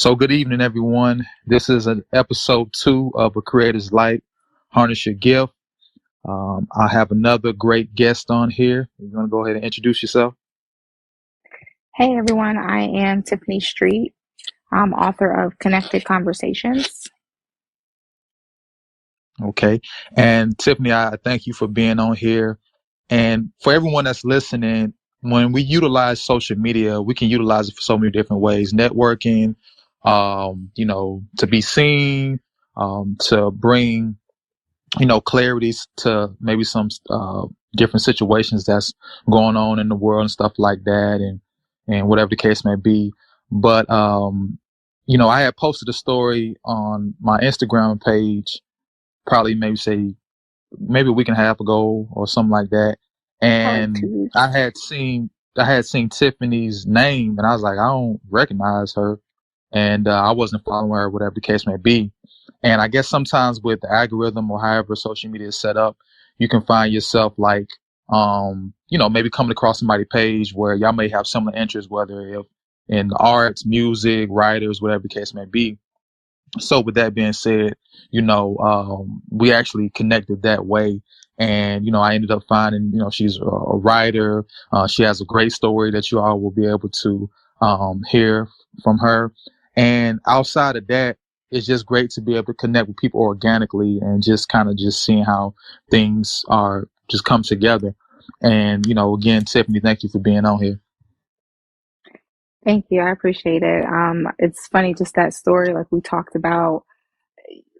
So good evening, everyone. This is an episode 2 of A Creator's Light, Harness Your Gift. I have another great guest on here. You're going to go ahead and introduce yourself. Hey everyone, I am Tiffany Street. I'm author of Connected Conversations. Okay. And Tiffany, I thank you for being on here. And for everyone that's listening, when we utilize social media, we can utilize it for so many different ways. Networking, to be seen, to bring clarities to maybe some different situations that's going on in the world and stuff like that, and whatever the case may be. But I had posted a story on my Instagram page, probably maybe a week and a half ago or something like that, Probably and 2 weeks. I had seen Tiffany's name, and I was like, I don't recognize her, and I wasn't following her, whatever the case may be. And I guess sometimes with the algorithm or however social media is set up, you can find yourself like, maybe coming across somebody's page where y'all may have similar interests, whether if in the arts, music, writers, whatever the case may be. So with that being said, we actually connected that way. And, I ended up finding, she's a writer. She has a great story that you all will be able to hear from her. And outside of that, it's just great to be able to connect with people organically and just kind of just seeing how things are just come together. And, again, Tiffany, thank you for being on here. Thank you, I appreciate it. It's funny, just that story, like we talked about,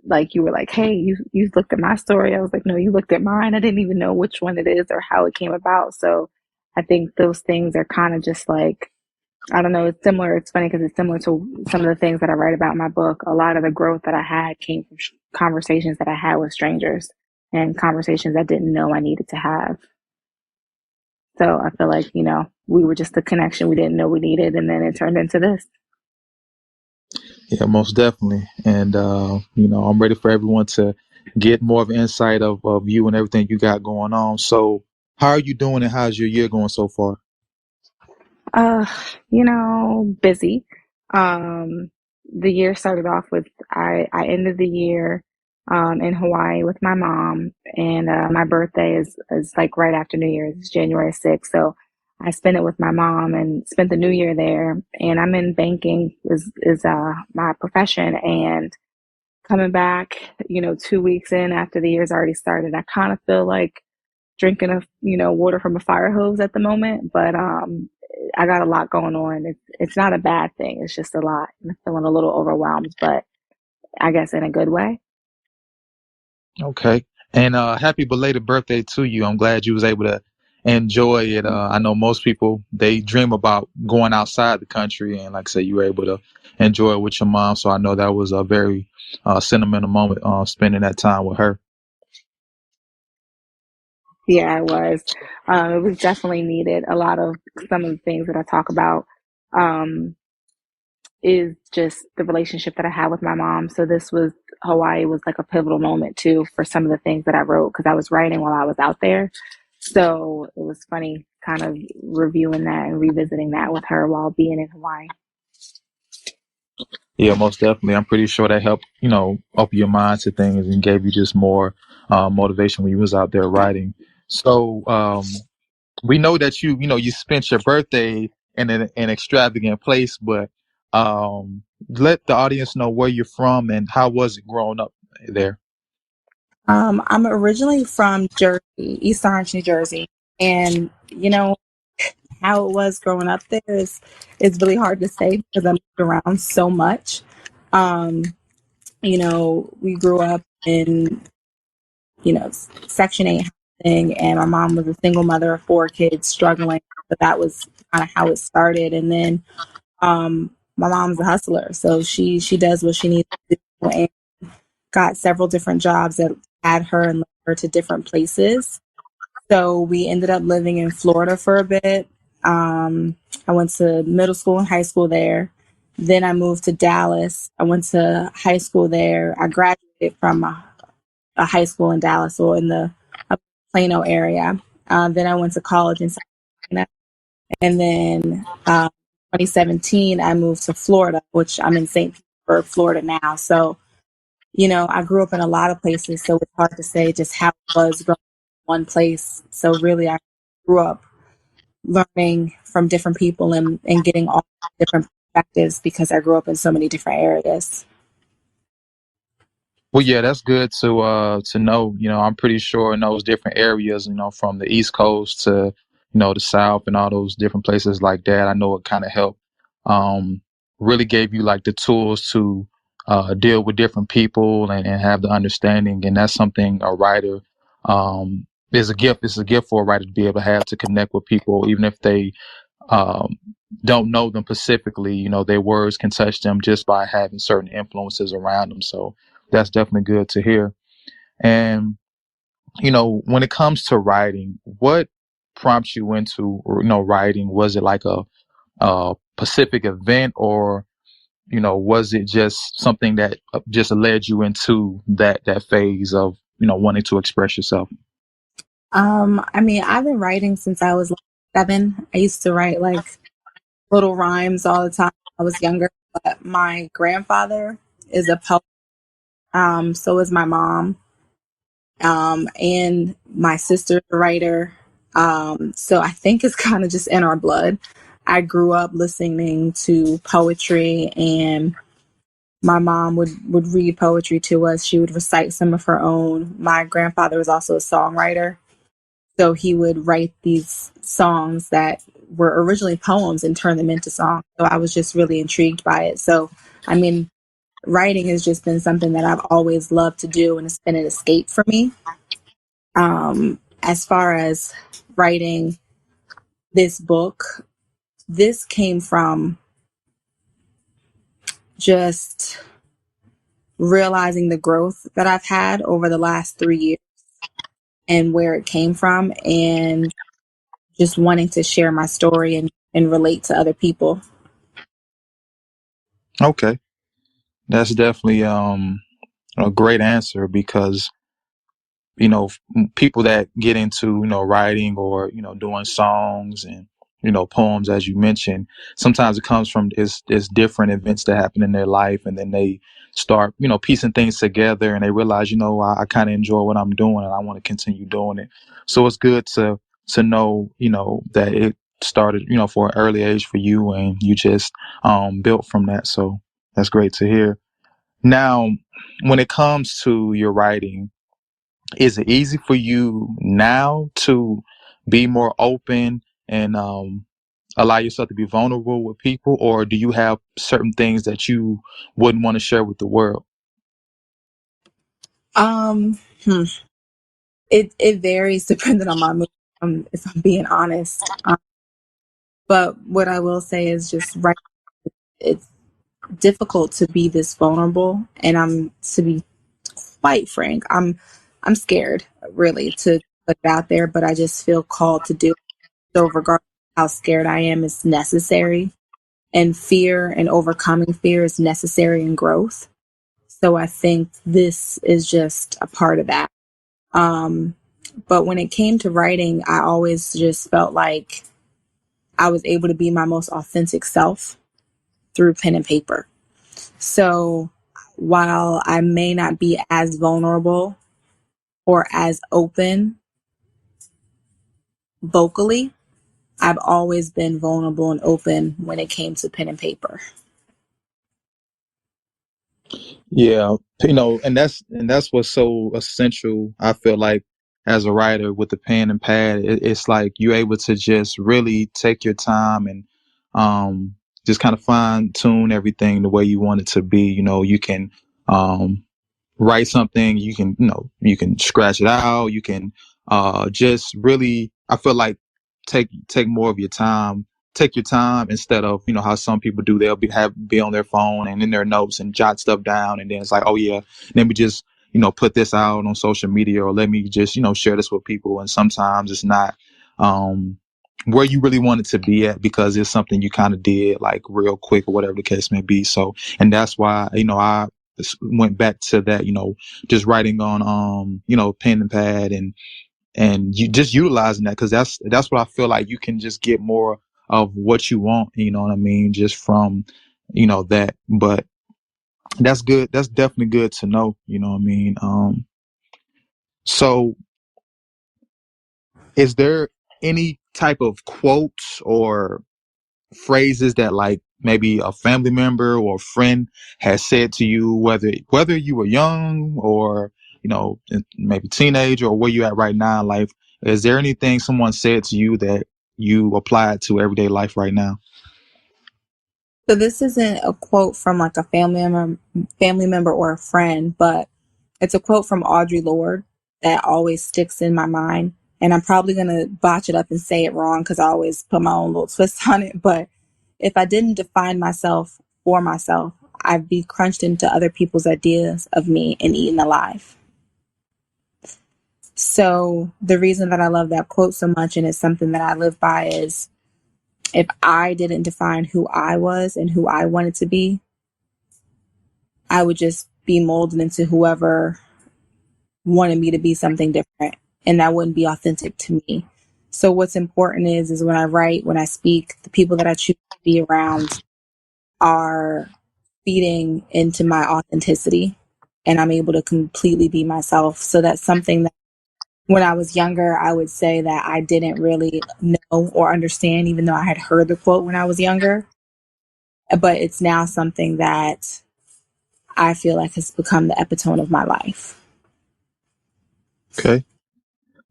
like you were like, hey, you looked at my story. I was like, no, you looked at mine. I didn't even know which one it is or how it came about. So I think those things are kind of just like, I don't know, it's similar. It's funny because it's similar to some of the things that I write about in my book. A lot of the growth that I had came from conversations that I had with strangers and conversations I didn't know I needed to have. So I feel like, we were just the connection we didn't know we needed, and then it turned into this. Yeah, most definitely. And, I'm ready for everyone to get more of an insight of you and everything you got going on. So how are you doing and how's your year going so far? Uh, busy. Um, the year started off with I ended the year in Hawaii with my mom, and my birthday is like right after New Year's, it's January 6th. So I spent it with my mom and spent the new year there. And I'm in banking is my profession, and coming back, 2 weeks in after the year's already started, I kind of feel like drinking water from a fire hose at the moment. But I got a lot going on. It's not a bad thing. It's just a lot. I'm feeling a little overwhelmed, but I guess in a good way. Okay. And happy belated birthday to you. I'm glad you was able to enjoy it. I know most people, they dream about going outside the country. And like I said, you were able to enjoy it with your mom. So I know that was a very sentimental moment spending that time with her. Yeah, it was. It was definitely needed. A lot of some of the things that I talk about um, is just the relationship that I had with my mom. So Hawaii was like a pivotal moment too for some of the things that I wrote because I was writing while I was out there. So it was funny kind of reviewing that and revisiting that with her while being in Hawaii. Yeah, most definitely. I'm pretty sure that helped, open your mind to things and gave you just more motivation when you was out there writing. So we know that you spent your birthday in an extravagant place, but let the audience know where you're from and how was it growing up there. I'm originally from Jersey, East Orange, New Jersey, and how it was growing up there is really hard to say because I moved around so much. Um, we grew up in Section 8 housing, and my mom was a single mother of 4 kids struggling. So that was kind of how it started, and then my mom's a hustler, so she does what she needs to do, and got several different jobs that had her and led her to different places. So we ended up living in Florida for a bit. I went to middle school and high school there. Then I moved to Dallas. I went to high school there. I graduated from a high school in Dallas or in the Plano area. Then I went to college in South Carolina. And then 2017, I moved to Florida, which I'm in St. Petersburg, Florida now. So, I grew up in a lot of places, so it's hard to say just how it was growing up in one place. So really, I grew up learning from different people and getting all different perspectives because I grew up in so many different areas. Well, yeah, that's good to know. I'm pretty sure in those different areas, from the East Coast to the South and all those different places like that. I know it kind of helped, um, really gave you like the tools to deal with different people and have the understanding. And that's something a writer is a gift. It's a gift for a writer to be able to have to connect with people, even if they um, don't know them specifically. Their words can touch them just by having certain influences around them. So that's definitely good to hear. And, when it comes to writing, what prompts you into, writing? Was it like a specific event, or, was it just something that just led you into that phase of, wanting to express yourself? I mean, I've been writing since I was like 7. I used to write like little rhymes all the time when I was younger, but my grandfather is a poet. So is my mom. And my sister's a writer. So I think it's kind of just in our blood. I grew up listening to poetry, and my mom would read poetry to us. She would recite some of her own. My grandfather was also a songwriter. So he would write these songs that were originally poems and turn them into songs. So I was just really intrigued by it. So, I mean, writing has just been something that I've always loved to do, and it's been an escape for me. As far as writing this book, this came from just realizing the growth that I've had over the last 3 years and where it came from, and just wanting to share my story and relate to other people. Okay. That's definitely a great answer, because people that get into, writing or, doing songs and, poems, as you mentioned, sometimes it comes from is different events that happen in their life. And then they start, piecing things together, and they realize, I kind of enjoy what I'm doing and I want to continue doing it. So it's good to know, that it started, for an early age for you, and you just built from that. So that's great to hear. Now, when it comes to your writing, is it easy for you now to be more open and allow yourself to be vulnerable with people, or do you have certain things that you wouldn't want to share with the world? Um, hmm. It varies depending on my mood, if I'm being honest. But what I will say is just right. It's difficult to be this vulnerable, and to be quite frank, I'm scared really to put it out there, but I just feel called to do it. So regardless of how scared I am, it's necessary, and fear and overcoming fear is necessary in growth. So I think this is just a part of that. Um, but when it came to writing, I always just felt like I was able to be my most authentic self through pen and paper. So while I may not be as vulnerable or as open vocally, I've always been vulnerable and open when it came to pen and paper. Yeah, and that's what's so essential. I feel like, as a writer with the pen and pad, it's like you're able to just really take your time and um, just kind of fine tune everything the way you want it to be. You can um, write something, you can scratch it out, you can just really, I feel like, take more of your time, take your time, instead of how some people do. They'll be on their phone and in their notes and jot stuff down, and then it's like, oh yeah, let me just put this out on social media, or let me just share this with people. And sometimes it's not um where you really want it to be at, because it's something you kind of did like real quick, or whatever the case may be. So, and that's why I went back to that, just writing on, pen and pad, and you just utilizing that, because that's what I feel like you can just get more of what you want, you know what I mean, just from, that. But that's good. That's definitely good to know, you know what I mean? So is there any type of quotes or phrases that like maybe a family member or a friend has said to you, whether you were young or maybe teenage or where you at right now in life? Is there anything someone said to you that you apply to everyday life right now? So this isn't a quote from like a family member or a friend, but it's a quote from Audre Lorde that always sticks in my mind. And I'm probably going to botch it up and say it wrong because I always put my own little twist on it. But if I didn't define myself for myself, I'd be crunched into other people's ideas of me and eaten alive. So the reason that I love that quote so much, and it's something that I live by, is if I didn't define who I was and who I wanted to be, I would just be molded into whoever wanted me to be something different, and that wouldn't be authentic to me. So what's important is when I write, when I speak, the people that I choose to be around are feeding into my authenticity, and I'm able to completely be myself. So that's something that when I was younger, I would say that I didn't really know or understand, even though I had heard the quote when I was younger. But it's now something that I feel like has become the epitome of my life. Okay.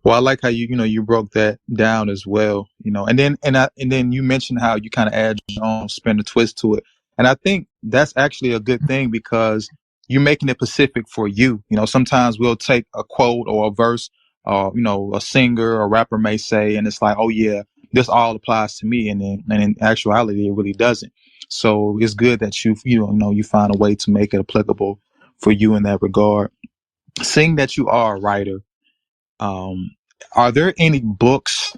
Well, I like how you broke that down as well, and then you mentioned how you kind of add your own spin a twist to it. And I think that's actually a good thing because you're making it specific for you. Sometimes we'll take a quote or a verse, a singer or rapper may say, and it's like, oh yeah, this all applies to me. And in actuality, it really doesn't. So it's good that you find a way to make it applicable for you in that regard. Seeing that you are a writer, um, are there any books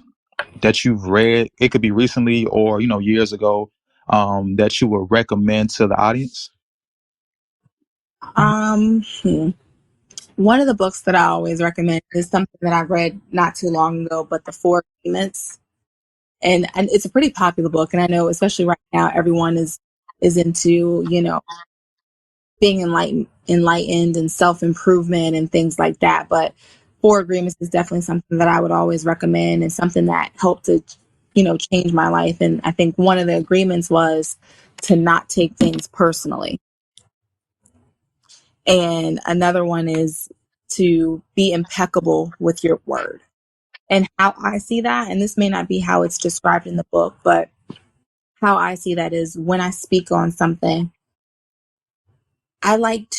that you've read? It could be recently or, years ago, that you would recommend to the audience? Um, hmm. One of the books that I always recommend is something that I read not too long ago, but The Four Agreements. And it's a pretty popular book. And I know, especially right now, everyone is into, being enlightened and self-improvement and things like that. But Four Agreements is definitely something that I would always recommend and something that helped to, change my life. And I think one of the agreements was to not take things personally. And another one is to be impeccable with your word. And how I see that, and this may not be how it's described in the book, but how I see that is when I speak on something, I like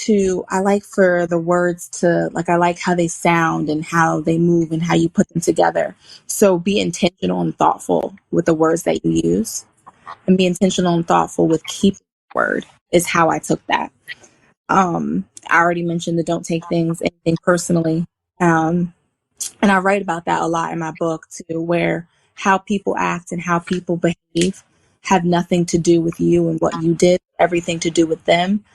for the words to, like, I like how they sound and how they move and how you put them together. So be intentional and thoughtful with the words that you use, and be intentional and thoughtful with keeping the word is how I took that. I already mentioned the don't take anything personally. Um, and I write about that a lot in my book too, where how people act and how people behave have nothing to do with you and what you did, everything to do with them.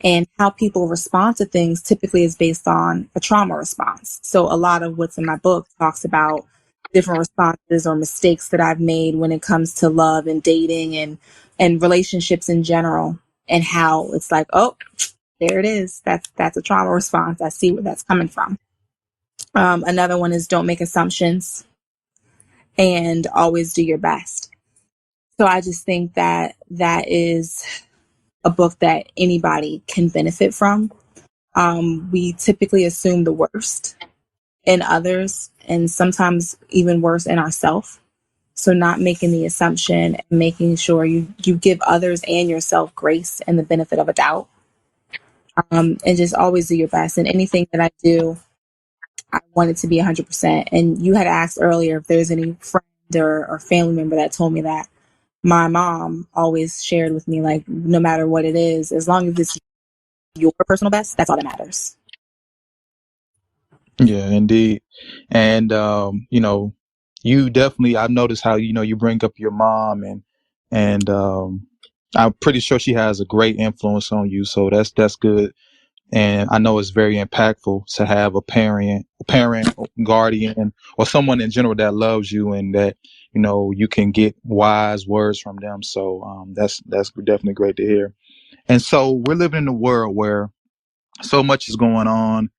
And how people respond to things typically is based on a trauma response. So a lot of what's in my book talks about different responses or mistakes that I've made when it comes to love and dating and relationships in general, and how it's like, oh, there it is. That's a trauma response. I see where that's coming from. Another one is don't make assumptions and always do your best. So I just think that that is a book that anybody can benefit from. We typically assume the worst in others and sometimes even worse in ourselves. So not making the assumption and making sure you give others and yourself grace and the benefit of a doubt. And just always do your best. And anything that I do, I want it to be 100%. And you had asked earlier if there's any friend or family member that told me that. My mom always shared with me, like, no matter what it is, as long as it's your personal best, that's all that matters. Yeah, indeed. And, you definitely, I've noticed how, you bring up your mom and I'm pretty sure she has a great influence on you. So that's good. And I know it's very impactful to have a parent, guardian, or someone in general that loves you and that, you can get wise words from them. So that's definitely great to hear. And so we're living in a world where so much is going on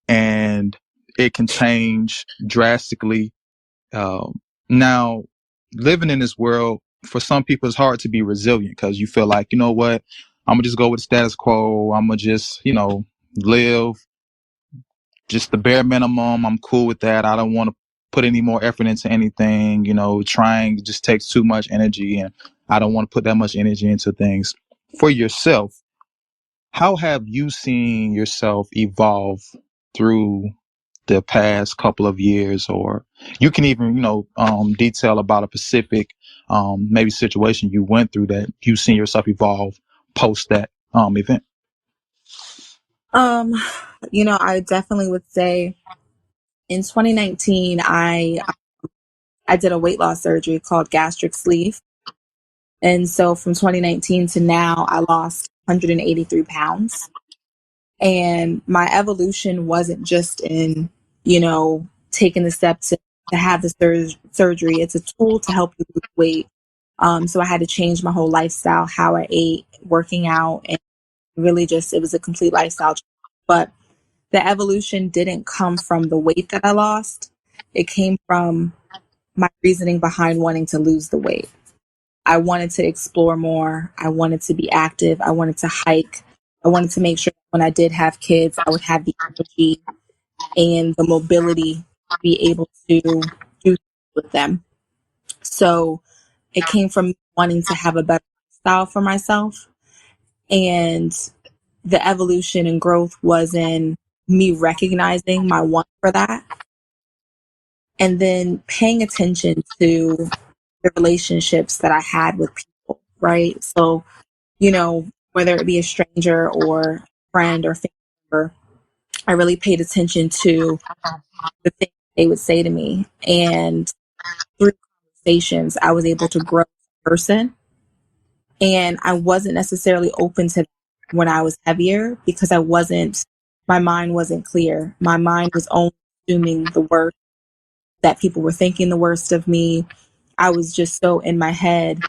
and it can change drastically. Now, living in this world, for some people, it's hard to be resilient because you feel like, you know what, I'm gonna just go with the status quo. I'm gonna just, live just the bare minimum. I'm cool with that. I don't want to put any more effort into anything. Trying just takes too much energy, and I don't want to put that much energy into things. For yourself, how have you seen yourself evolve through the past couple of years? Or you can even, detail about a specific, maybe situation you went through that you've seen yourself evolve post that event. Um, I definitely would say in 2019, I did a weight loss surgery called gastric sleeve. And so from 2019 to now, I lost 183 pounds. And my evolution wasn't just in, taking the step to have the surgery. It's a tool to help you lose weight. So I had to change my whole lifestyle, how I ate, working out, and really just, it was a complete lifestyle change. But the evolution didn't come from the weight that I lost. It came from my reasoning behind wanting to lose the weight. I wanted to explore more. I wanted to be active. I wanted to hike. I wanted to make sure when I did have kids, I would have the energy and the mobility to be able to do things with them. So it came from wanting to have a better style for myself. And the evolution and growth was in me recognizing my want for that and then paying attention to the relationships that I had with people, right? So, whether it be a stranger or friend or family member, I really paid attention to the things they would say to me. And through conversations, I was able to grow as a person. And I wasn't necessarily open to that when I was heavier because my mind wasn't clear. My mind was only assuming the worst, that people were thinking the worst of me. I was just so in my head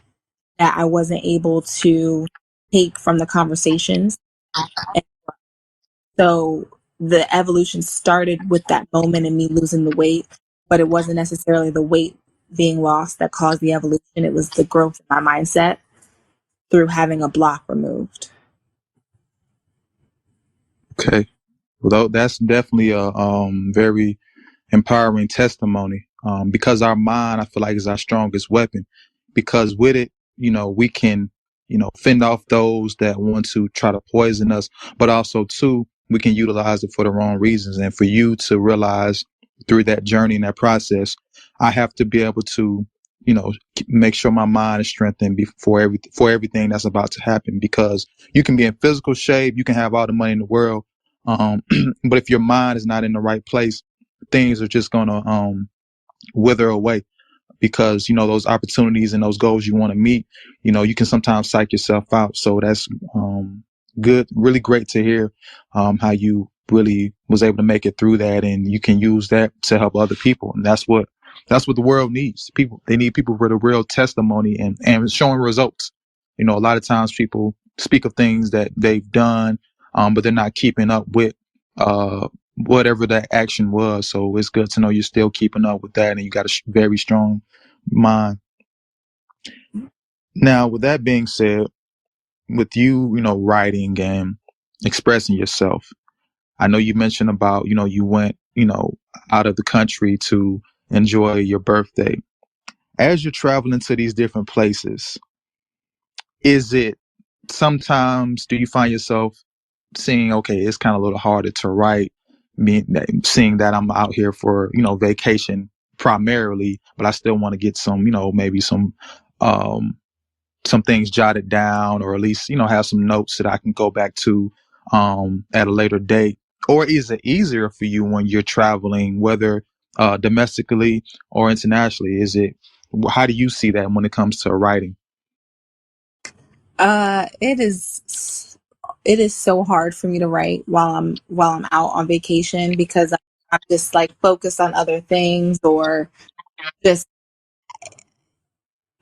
that I wasn't able to take from the conversations. And so the evolution started with that moment and me losing the weight, but it wasn't necessarily the weight being lost that caused the evolution. It was the growth in my mindset through having a block removed. Okay. Well, that's definitely a very empowering testimony, because our mind, I feel like, is our strongest weapon, because with it, we can, fend off those that want to try to poison us, but also too, we can utilize it for the wrong reasons. And for you to realize through that journey and that process, I have to be able to, make sure my mind is strengthened for everything that's about to happen, because you can be in physical shape, you can have all the money in the world, but if your mind is not in the right place, things are just gonna wither away, because those opportunities and those goals you want to meet, you can sometimes psych yourself out. So that's good, really great to hear how you really was able to make it through that, and you can use that to help other people. And that's what the world needs. People, they need people with a real testimony and showing results. A lot of times people speak of things that they've done, but they're not keeping up with whatever that action was. So it's good to know you're still keeping up with that, and you got a very strong mind. Now, with that being said, with you, writing and expressing yourself, I know you mentioned about, you went, out of the country to enjoy your birthday. As you're traveling to these different places, is it sometimes, do you find yourself seeing, okay, it's kind of a little harder to write, seeing that I'm out here for, vacation primarily, but I still want to get some, maybe um, some things jotted down, or at least, have some notes that I can go back to, at a later date? Or is it easier for you when you're traveling, whether, domestically or internationally? How do you see that when it comes to writing? It is it is so hard for me to write while I'm out on vacation because I'm just like focused on other things or just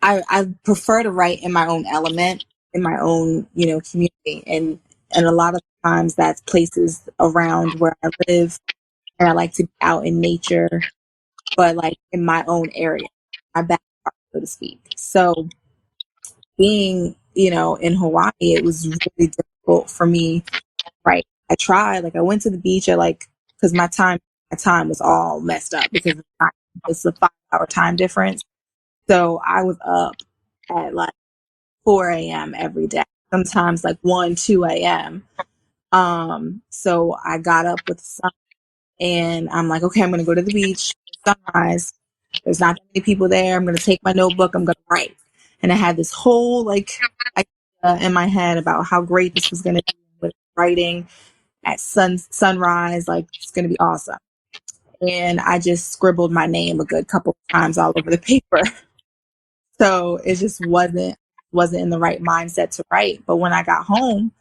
I prefer to write in my own element, in my own, community. And a lot of times that's places around where I live and I like to be out in nature, but like in my own area, my backyard, so to speak. So being, in Hawaii, it was really difficult for me. Right. I tried, like I went to the beach at like, cause my time was all messed up because it's a 5-hour time difference. So I was up at like 4 a.m. every day, sometimes like 1, 2 a.m. So I got up with the sun and I'm like, okay, I'm going to go to the beach, sunrise. There's not that many people there. I'm going to take my notebook. I'm going to write. And I had this whole like idea in my head about how great this was going to be with writing at sunrise. Like it's going to be awesome. And I just scribbled my name a good couple of times all over the paper. So it just wasn't in the right mindset to write. But when I got home,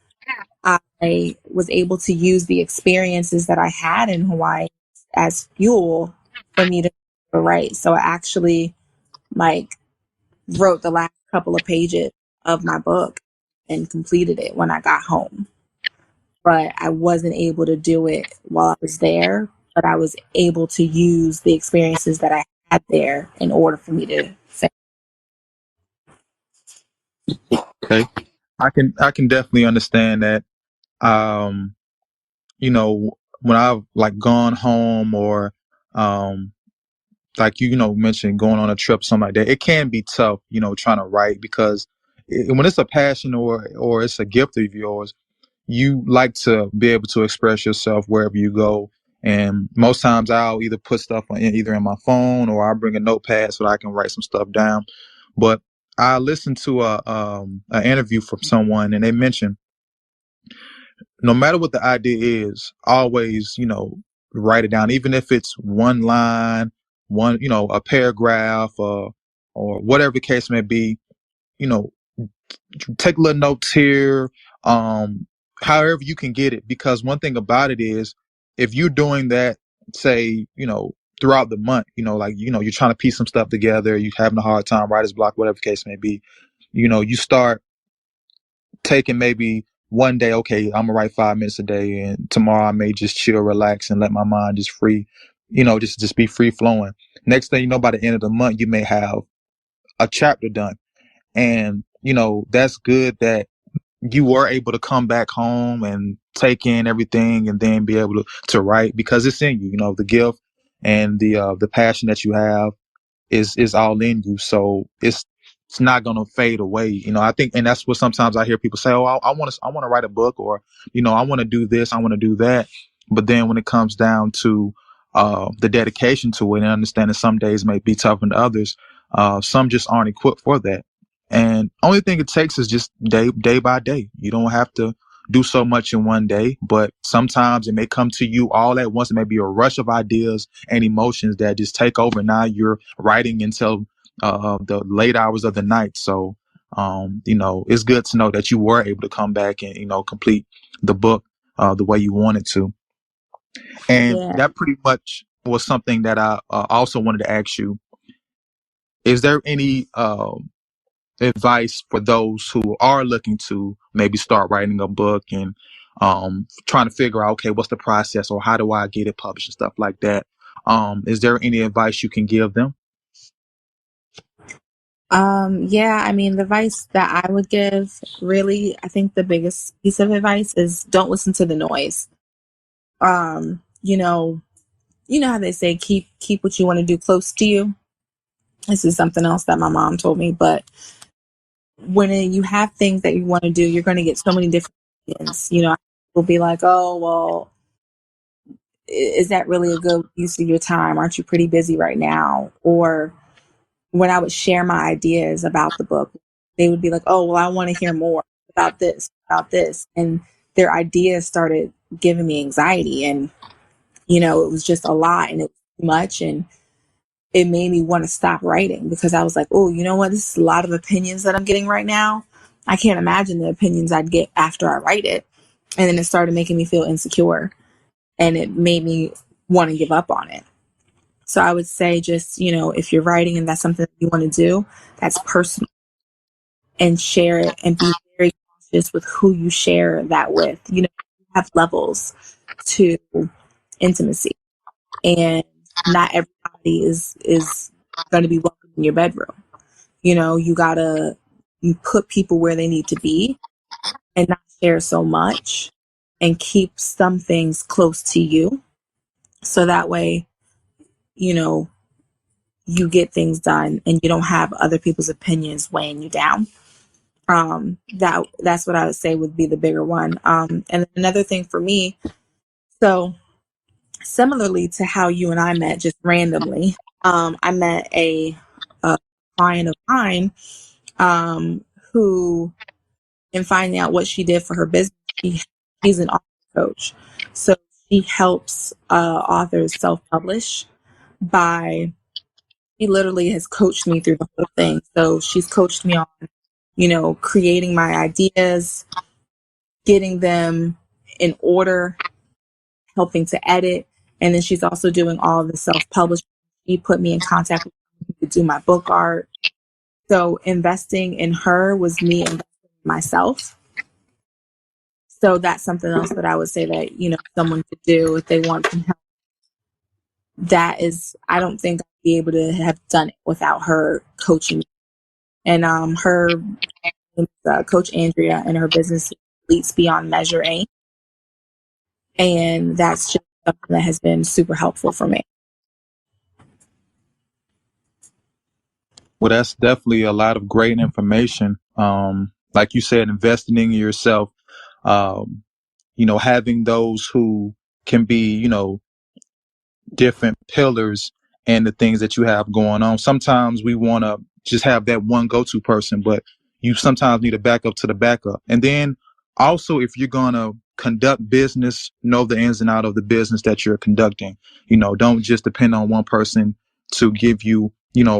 I was able to use the experiences that I had in Hawaii as fuel for me to write. So I actually like wrote the last couple of pages of my book and completed it when I got home. But I wasn't able to do it while I was there, but I was able to use the experiences that I had there in order for me to finish. Okay. I can definitely understand that. Um, when I've like gone home or um like mentioned going on a trip, something like that, it can be tough, trying to write because when it's a passion or it's a gift of yours, you like to be able to express yourself wherever you go. And most times I'll either put stuff either in my phone or I'll bring a notepad so that I can write some stuff down. But I listened to an interview from someone and they mentioned no matter what the idea is, always, write it down, even if it's one line, a paragraph, or whatever the case may be, you know, take little notes here, um, however you can get it. Because one thing about it is if you're doing that, say, throughout the month, like, you're trying to piece some stuff together, you're having a hard time, writer's block, whatever the case may be, you start taking maybe one day, okay, I'm gonna write 5 minutes a day, and tomorrow I may just chill, relax, and let my mind just free, just be free flowing. Next thing you know, by the end of the month, you may have a chapter done, and that's good that you were able to come back home and take in everything, and then be able to write because it's in you. The gift and the passion that you have is all in you. So it's not gonna fade away. I think, and that's what sometimes I hear people say, "Oh, I want to write a book," or I want to do this, I want to do that. But then when it comes down to the dedication to it, and understanding some days may be tougher than others, some just aren't equipped for that. And only thing it takes is just day by day. You don't have to do so much in one day, but sometimes it may come to you all at once. It may be a rush of ideas and emotions that just take over. Now you're writing until the late hours of the night. So, it's good to know that you were able to come back and, complete the book the way you wanted to. And Yeah. that pretty much was something that I also wanted to ask you. Is there any advice for those who are looking to maybe start writing a book and trying to figure out, okay, what's the process or how do I get it published and stuff like that? Is there any advice you can give them? Yeah, I mean, the advice that I would give, really, I think the biggest piece of advice is don't listen to the noise. Um, you know, you know how they say keep what you want to do close to you. This is something else that my mom told me, but when you have things that you want to do, you're going to get so many different opinions. Will be like, "Oh, well, is that really a good use of your time? Aren't you pretty busy right now?" Or when I would share my ideas about the book, they would be like, "Oh, well, I want to hear more about this, about this." And their ideas started giving me anxiety. And, it was just a lot and it was too much. And it made me want to stop writing because I was like, oh, you know what? This is a lot of opinions that I'm getting right now. I can't imagine the opinions I'd get after I write it. And then it started making me feel insecure, and it made me want to give up on it. So I would say, just, if you're writing and that's something that you want to do, that's personal, and share it, and be very cautious with who you share that with. You have levels to intimacy, and not everybody is going to be welcome in your bedroom. You gotta put people where they need to be, and not share so much, and keep some things close to you, so that way, you know, you get things done and you don't have other people's opinions weighing you down. That's what I would say would be the bigger one. And another thing for me, so similarly to how you and I met just randomly, I met a client of mine, who, in finding out what she did for her business, she's an author coach. So she helps authors self-publish by, she literally has coached me through the whole thing. So she's coached me on, creating my ideas, getting them in order, helping to edit. And then she's also doing all of the self-publishing. She put me in contact with people who could do my book art. So investing in her was me investing in myself. So that's something else that I would say that, someone could do if they want some help. That is, I don't think I'd be able to have done it without her coaching me. And her Coach Andrea, and her business Leads Beyond Measure Inc. And that's just something that has been super helpful for me. Well, that's definitely a lot of great information. Like you said, investing in yourself, um, having those who can be, different pillars and the things that you have going on. Sometimes we want to just have that one go-to person, but you sometimes need a backup to the backup. And then also, if you're going to conduct business, know the ins and out of the business that you're conducting. Don't just depend on one person to give you,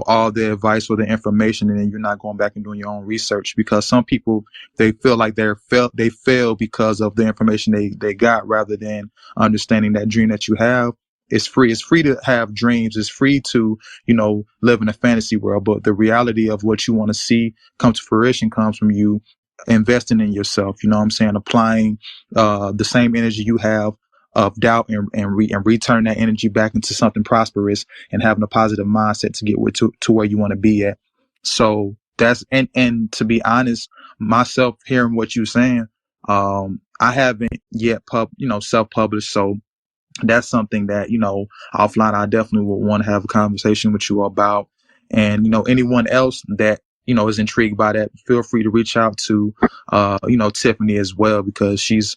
all the advice or the information, and then you're not going back and doing your own research, because some people, they feel like they fail because of the information they got, rather than understanding that dream that you have. It's free. It's free to have dreams. It's free to, live in a fantasy world. But the reality of what you want to see come to fruition comes from you investing in yourself. You know what I'm saying? Applying the same energy you have of doubt, and return that energy back into something prosperous, and having a positive mindset to get to where you want to be at. So that's, and to be honest, myself, hearing what you're saying, I haven't yet self-published. So that's something that, offline, I definitely would want to have a conversation with you about. And, anyone else that, is intrigued by that, feel free to reach out to, Tiffany as well, because she's,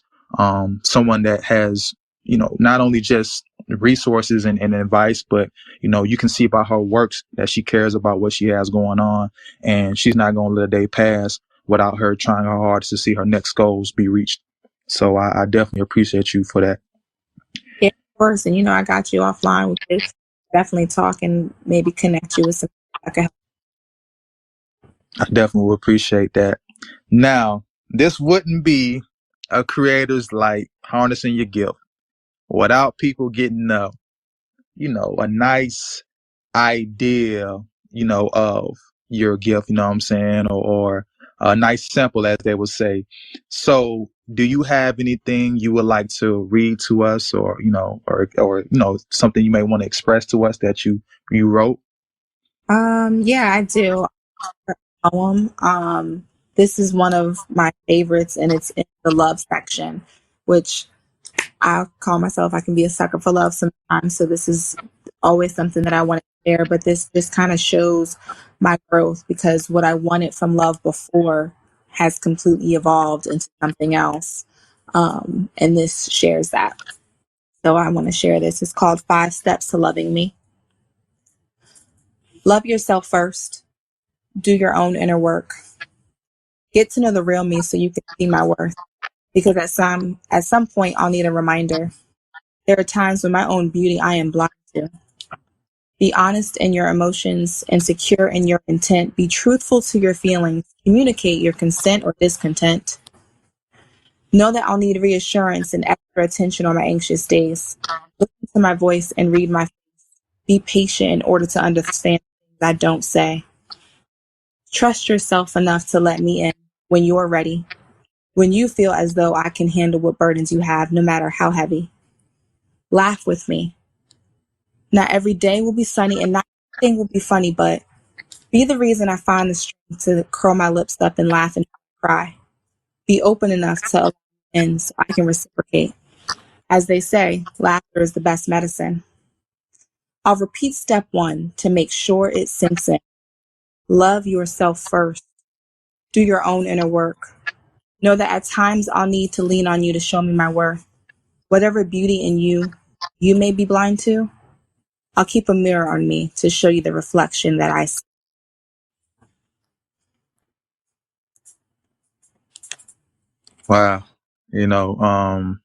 someone that has, not only just resources and advice, but, you can see by her works that she cares about what she has going on, and she's not going to let a day pass without her trying her hardest to see her next goals be reached. So I definitely appreciate you for that. Yeah, of course. And I got you offline with this. Definitely talk and maybe connect you with some. Okay. I definitely would appreciate that. Now, this wouldn't be a creator's like harnessing your gift without people getting a nice idea, of your gift, you know what I'm saying, or a nice sample, as they would say. So, do you have anything you would like to read to us, or something you may want to express to us that you wrote? Yeah, I do. Poem. This is one of my favorites, and it's in the love section, which I call myself, I can be a sucker for love sometimes. So this is always something that I want to share, but this just kind of shows my growth, because what I wanted from love before has completely evolved into something else. And this shares that. So I want to share this. It's called 5 Steps to Loving Me. Love yourself first. Do your own inner work. Get to know the real me so you can see my worth. Because at some point I'll need a reminder. There are times when my own beauty I am blind to. Be honest in your emotions and secure in your intent. Be truthful to your feelings. Communicate your consent or discontent. Know that I'll need reassurance and extra attention on my anxious days. Listen to my voice and read my face. Be patient in order to understand things I don't say. Trust yourself enough to let me in when you're ready. When you feel as though I can handle what burdens you have, no matter how heavy. Laugh with me. Not every day will be sunny and not everything will be funny, but be the reason I find the strength to curl my lips up and laugh and cry. Be open enough to allow me in so I can reciprocate. As they say, laughter is the best medicine. I'll repeat step 1 to make sure it sinks in. Love yourself first. Do your own inner work. Know that at times I'll need to lean on you to show me my worth. Whatever beauty in you you may be blind to, I'll keep a mirror on me to show you the reflection that I see. Wow. You know,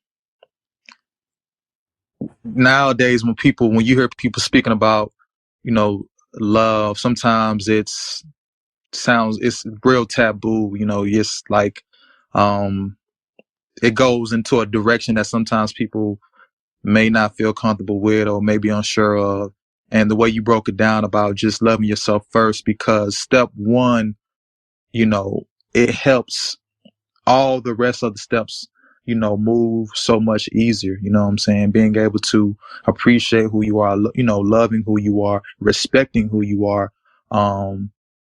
nowadays when you hear people speaking about, you know, love, sometimes it's real taboo. You know, it's like, um, it goes into a direction that sometimes people may not feel comfortable with or maybe unsure of. And the way you broke it down about just loving yourself first, because step 1, you know, it helps all the rest of the steps, you know, move so much easier. You know what I'm saying? Being able to appreciate who you are, you know, loving who you are, respecting who you are.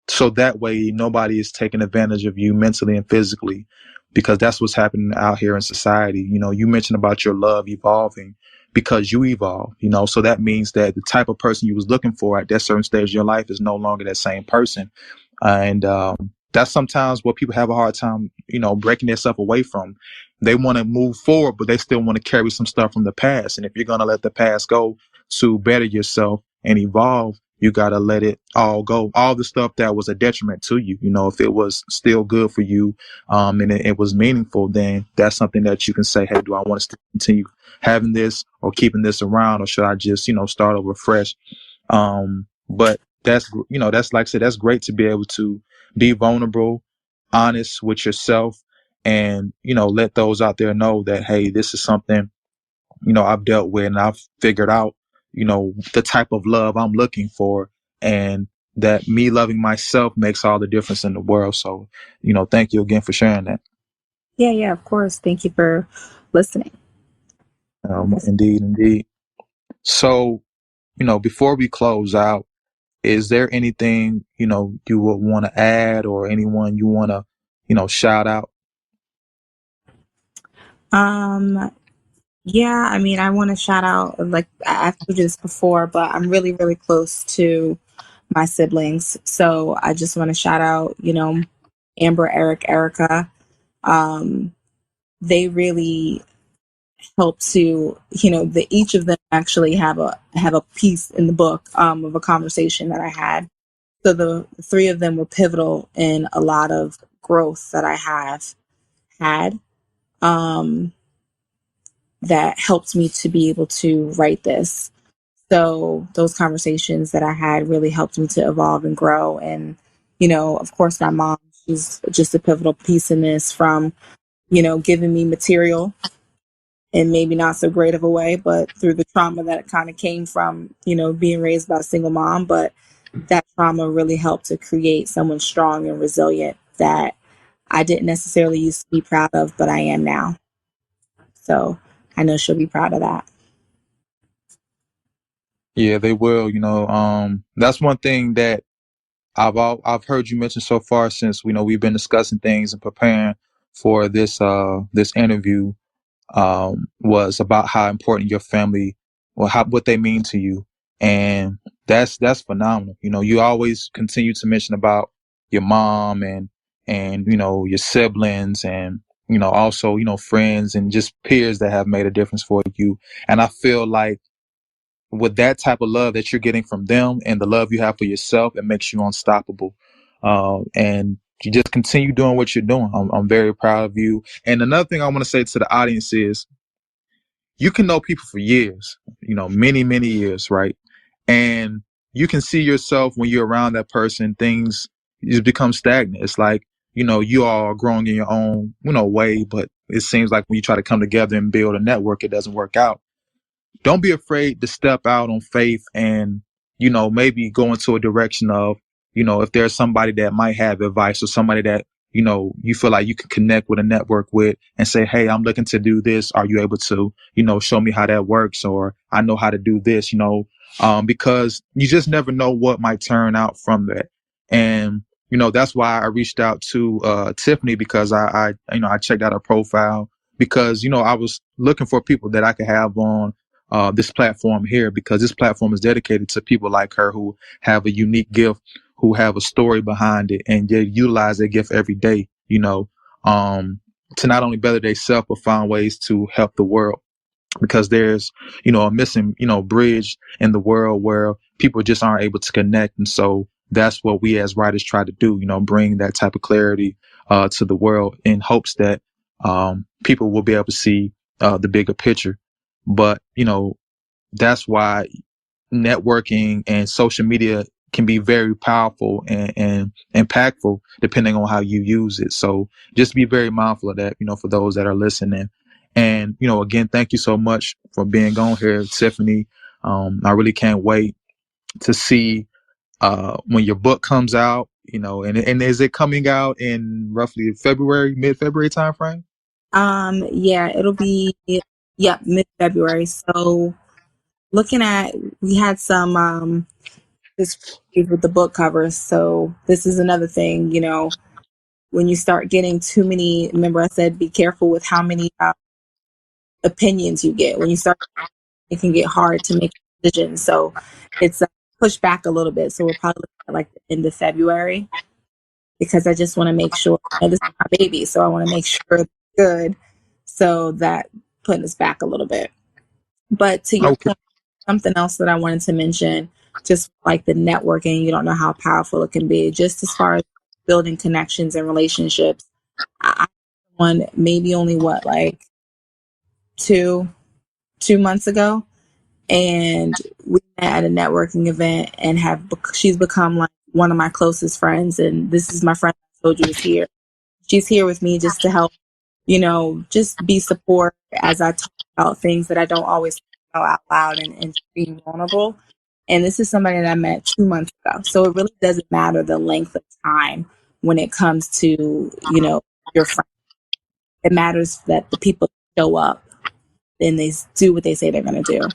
So that way nobody is taking advantage of you mentally and physically, because that's what's happening out here in society. You know, you mentioned about your love evolving because you evolve, you know, so that means that the type of person you was looking for at that certain stage of your life is no longer that same person. And that's sometimes what people have a hard time, you know, breaking themselves away from. They want to move forward, but they still want to carry some stuff from the past. And if you're going to let the past go to better yourself and evolve, you got to let it all go. All the stuff that was a detriment to you, you know, if it was still good for you, and it was meaningful, then that's something that you can say, hey, do I want to continue having this or keeping this around, or should I just, you know, start over fresh? But that's, you know, that's, like I said, that's great to be able to be vulnerable, honest with yourself, and, you know, let those out there know that, hey, this is something, you know, I've dealt with and I've figured out, you know, the type of love I'm looking for, and that me loving myself makes all the difference in the world. So, you know, thank you again for sharing that. Yeah, of course. Thank you for listening. Indeed, indeed. So, you know, before we close out, is there anything, you know, you would want to add, or anyone you want to, you know, shout out? Um, yeah, I mean, I want to shout out, like, I've told you this before, but I'm really, really close to my siblings. So I just want to shout out, Amber, Eric, Erica. Um, they really help to, each of them actually have a piece in the book, of a conversation that I had. So the three of them were pivotal in a lot of growth that I have had. Um, that helped me to be able to write this. So those conversations that I had really helped me to evolve and grow. And, of course, my mom, she's just a pivotal piece in this, from, giving me material in maybe not so great of a way, but through the trauma that it kind of came from, being raised by a single mom. But that trauma really helped to create someone strong and resilient that I didn't necessarily used to be proud of, but I am now. So I know she'll be proud of that. Yeah, they will. You know, that's one thing that I've heard you mention so far since, you know, we've been discussing things and preparing for this interview, was about how important your family, or what they mean to you. And that's phenomenal. You know, you always continue to mention about your mom, and, you know, your siblings, and, you know, also, you know, friends and just peers that have made a difference for you. And I feel like with that type of love that you're getting from them and the love you have for yourself, it makes you unstoppable. And you just continue doing what you're doing. I'm very proud of you. And another thing I want to say to the audience is, you can know people for years, you know, many, many years, right? And you can see yourself when you're around that person, things just become stagnant. It's like, you know, you all are growing in your own, you know, way, but it seems like when you try to come together and build a network, it doesn't work out. Don't be afraid to step out on faith and, maybe go into a direction of, if there's somebody that might have advice or somebody that, you feel like you can connect with a network with and say, hey, I'm looking to do this. Are you able to, show me how that works? Or I know how to do this, because you just never know what might turn out from that. And, that's why I reached out to Tiffany, because I checked out her profile, because, I was looking for people that I could have on this platform here, because this platform is dedicated to people like her who have a unique gift, who have a story behind it, and they utilize their gift every day, to not only better themselves, but find ways to help the world. Because there's, a missing, bridge in the world where people just aren't able to connect. And so that's what we as writers try to do, bring that type of clarity to the world in hopes that people will be able to see the bigger picture. But, that's why networking and social media can be very powerful and impactful depending on how you use it. So just be very mindful of that, for those that are listening. And, again, thank you so much for being on here, Tiffany. I really can't wait to see when your book comes out, and is it coming out in roughly February, mid-February timeframe? Yeah, it'll be, yeah, mid-February. So looking at, we had some discrepancies with the book covers. So this is another thing, when you start getting too many, remember I said be careful with how many opinions you get. When you start, it can get hard to make decisions. So it's pushed back a little bit. So we're probably looking at like the end of February, because I just want to make sure, this is my baby. So I want to make sure it's good. So that putting us back a little bit. But to your Okay. point, something else that I wanted to mention, just like the networking, you don't know how powerful it can be. Just as far as building connections and relationships, I one maybe only like two months ago, and we met at a networking event and she's become like one of my closest friends. And this is my friend I told you was here. She's here with me just to help, just be support as I talk about things that I don't always talk about out loud, and being vulnerable. And this is somebody that I met 2 months ago. So it really doesn't matter the length of time when it comes to, your friend. It matters that the people show up and they do what they say they're going to do.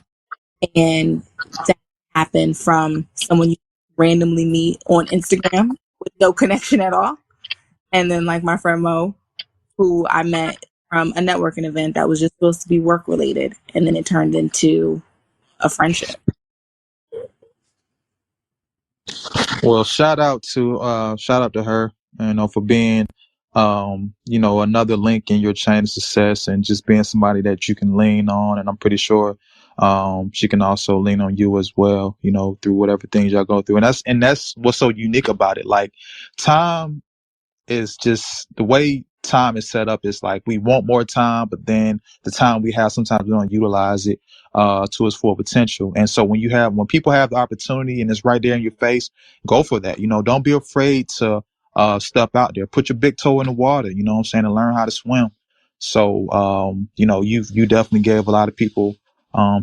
And that happened from someone you randomly meet on Instagram with no connection at all. And then like my friend Mo, who I met from a networking event that was just supposed to be work related, and then it turned into a friendship. Well, shout out to her, for being, another link in your chain of success, and just being somebody that you can lean on. And I'm pretty sure, she can also lean on you as well, through whatever things y'all go through. And that's what's so unique about it. Like, time is just the way time is set up. Is like we want more time, but then the time we have, sometimes we don't utilize it to its full potential. And so when people have the opportunity and it's right there in your face, go for that. Don't be afraid to step out there, put your big toe in the water, you know what I'm saying, and learn how to swim. So you definitely gave a lot of people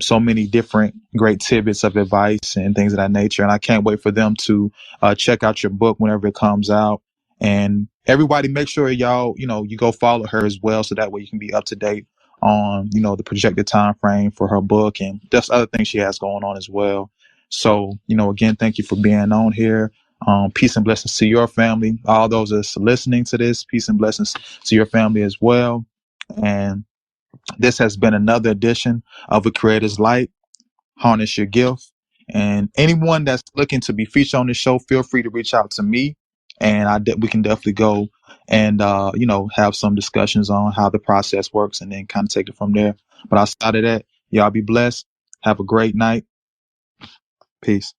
so many different great tidbits of advice and things of that nature. And I can't wait for them to check out your book whenever it comes out. And everybody, make sure y'all, you go follow her as well, so that way you can be up to date on, the projected time frame for her book, and there's other things she has going on as well. So, again, thank you for being on here. Peace and blessings to your family. All those that's listening to this, peace and blessings to your family as well. And this has been another edition of A Creator's Light. Harness your gift. And anyone that's looking to be featured on the show, feel free to reach out to me, and we can definitely go and have some discussions on how the process works, and then kind of take it from there. But outside of that, y'all be blessed. Have a great night. Peace.